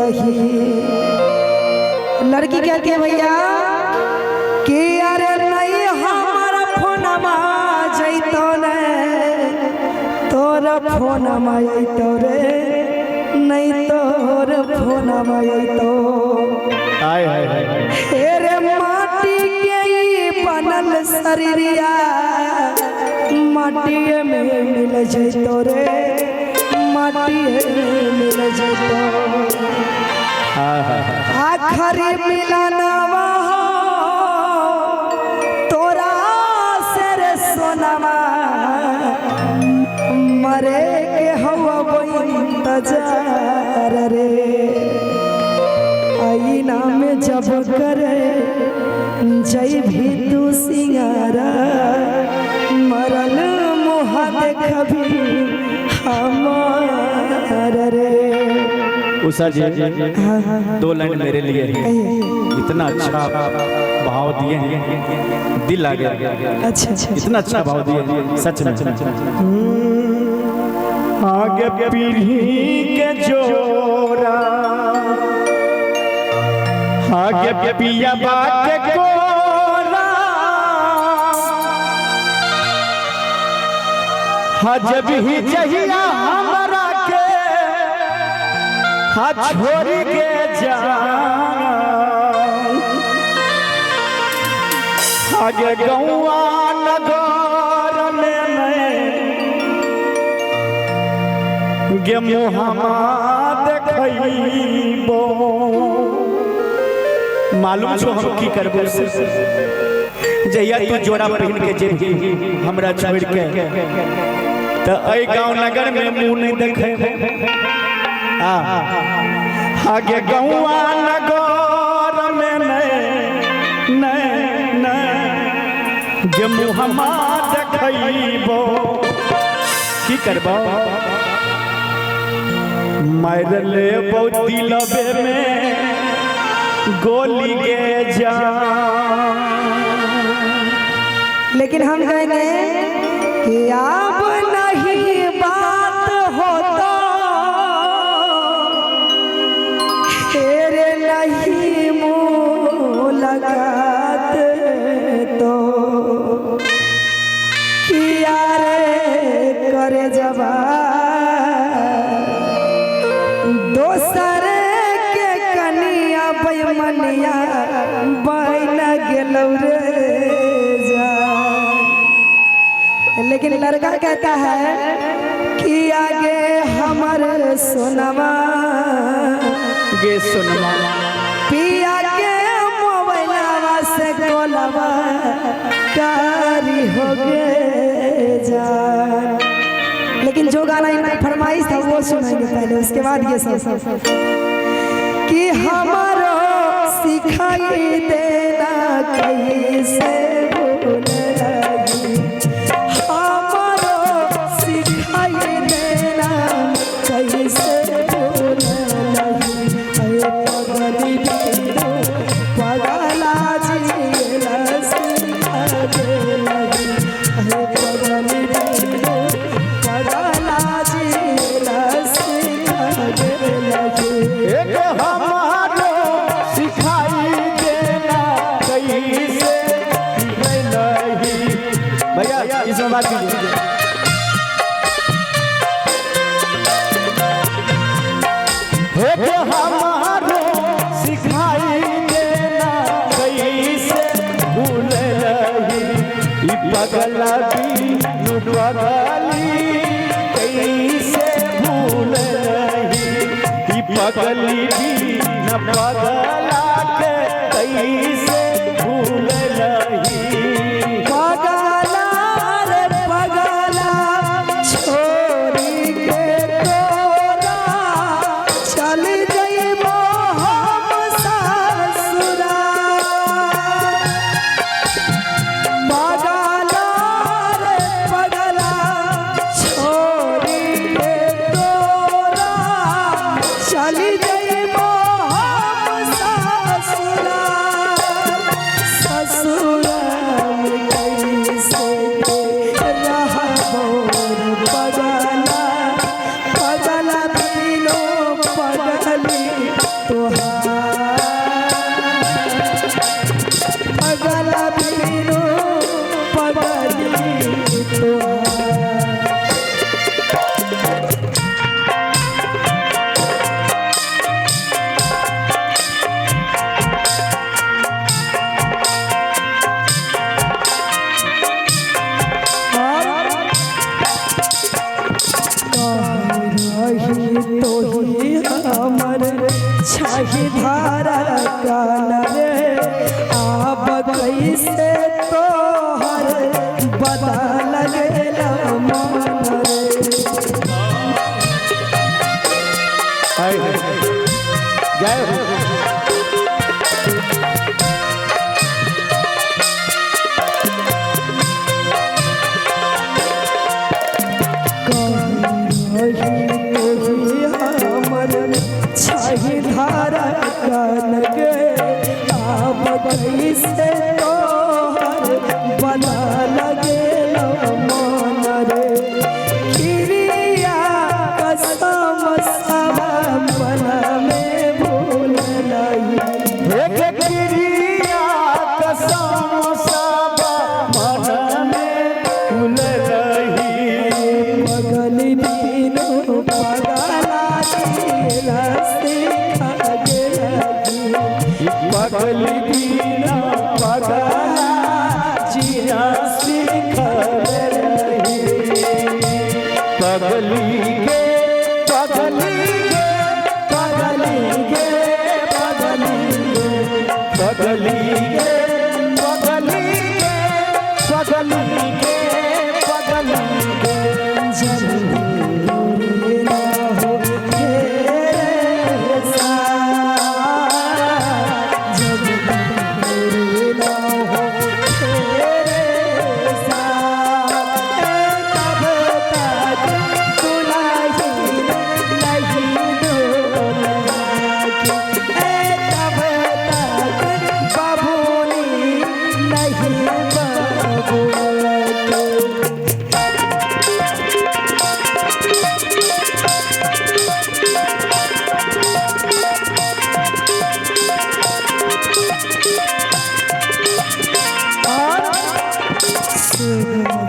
रही। लड़की कहती है भैया कि अरे नहीं हमारा फोनमा जैतो ने तोरा फोनमा जैतो रे नहीं तोर फोनमा जैतो। हाय हाय हाय रे माटी के बनल शरीरिया माटी में मिल जैतो रे माटी में मिल जैतो। आखरी मिलनवा तोरा से रे सोनमा मरे के हवा इंतजार रे। आईना में जब करे जय भी तू सिंगारा मरल मुहा देखबी हमार रे। उषा जी दो लाइन मेरे लिए इतना अच्छा भाव दिए हैं, दिल आ गया। अच्छा इतना अच्छा भाव दिए सच में। आगे पीढ़ी के जोरा आगे पिया बाटे कोरा जब ही जहिया हमरा के छोड़ के जा आगे गौआ नगर में गे मुहम्मा देखइबो। मालूम छो हम की करबो जहिया तू जोड़ा पहन के जेबी हमरा छोड़ के तो अई गांव नगर में मुंह नहीं देखे। आगे गौआ नगर में नहीं गे मुहम्मा देखइबो। की करबो मार लेबो दिलबे में गोली के जा। लेकिन हम कहेंगे कि अब नहीं बात होता तेरे नहीं मुलाकात तो किया रे करे जवा दोसर के कनिया बेमनिया बन गेलौ रे जा। लेकिन लड़का कहता है कि आगे हमार सोनमा गे सोनमा पिया के मोबाइलवा से कोलवा कारी हो गे जा। लेकिन जो गाना इनका फरमाइश था वो सुनाएंगे पहले, उसके बाद ये सब कि हमारो सिखाई देना कैसे भूल लगी। हमारो सिखाई देना कैसे भूल लगी। पगली पगला जिला सिखा दे लगी। पगली पगला जिला सिखा दे लगी। हमारो सिखाई देना कैसे नहीं। भैया इसमें बात कीजिए। हमारो सिखाई देना कैसे भूल रही। पगला भी पगली कैसे भूल रही। पगली भी न पगला के कैसे भूल रही। पगला रे पगला छोड़ी के तोरा चल जइबो हम ससुरा। पगला रे पगला छोड़ी के तोरा चल जइबो हम ससुरा। तो ही हमर छही धारा कान रे आप कैसे तोहर बदल गेला मन रे। जय हो। छही धारा कान गे आप कैसे तोहर बदल गेला मन रे। क्रिया कसम सब मन में भूल क्रिया कसम सब मन में भूल रही। पगल बिनु पगला जिला सीखा गेलही। पगल बिना पगला जिया सीखल रही। पगली गे पगली गे पगली गे पगली गे पगली गे पगली गे पगली गे पगली गे। जल्दी ना हो तेरे साथ, जल्दी ना हो तेरे साथ, तब तक दुल्हन नहीं डोलेगी, तब तक बाबूनी नहीं बबूलेगी।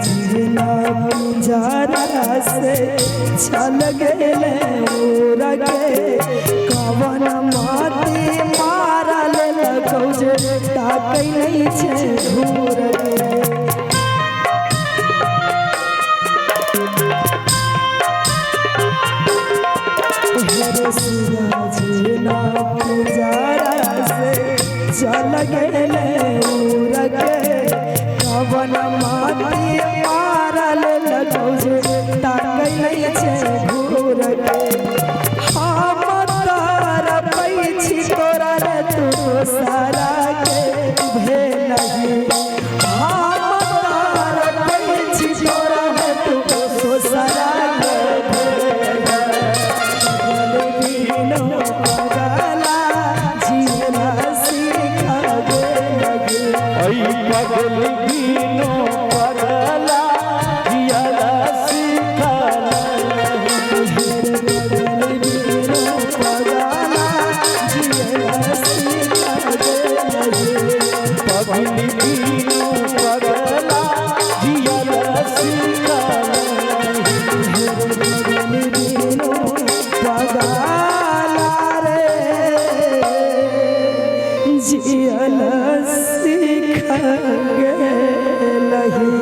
जिला पिंजरा से चल गेले उड़ के कवन माटी मारल लगौ जे ताकै नहीं छे घूर के। जिला पिंजरा से चल गेले उड़ के कवन माटी मारल लगौ जे ताकै नहीं छे घूर के। हम तार पैछि तोरा रे तू सारा के भेलही। हम तार पैछि तोरा रे तू सारा के भेलही। पगला जिला सीखा गेलही। पगल बिनो पगला जिया सीखल पगल बिनो पगला जिया सीखल पगला रे जियल सीख गेलही।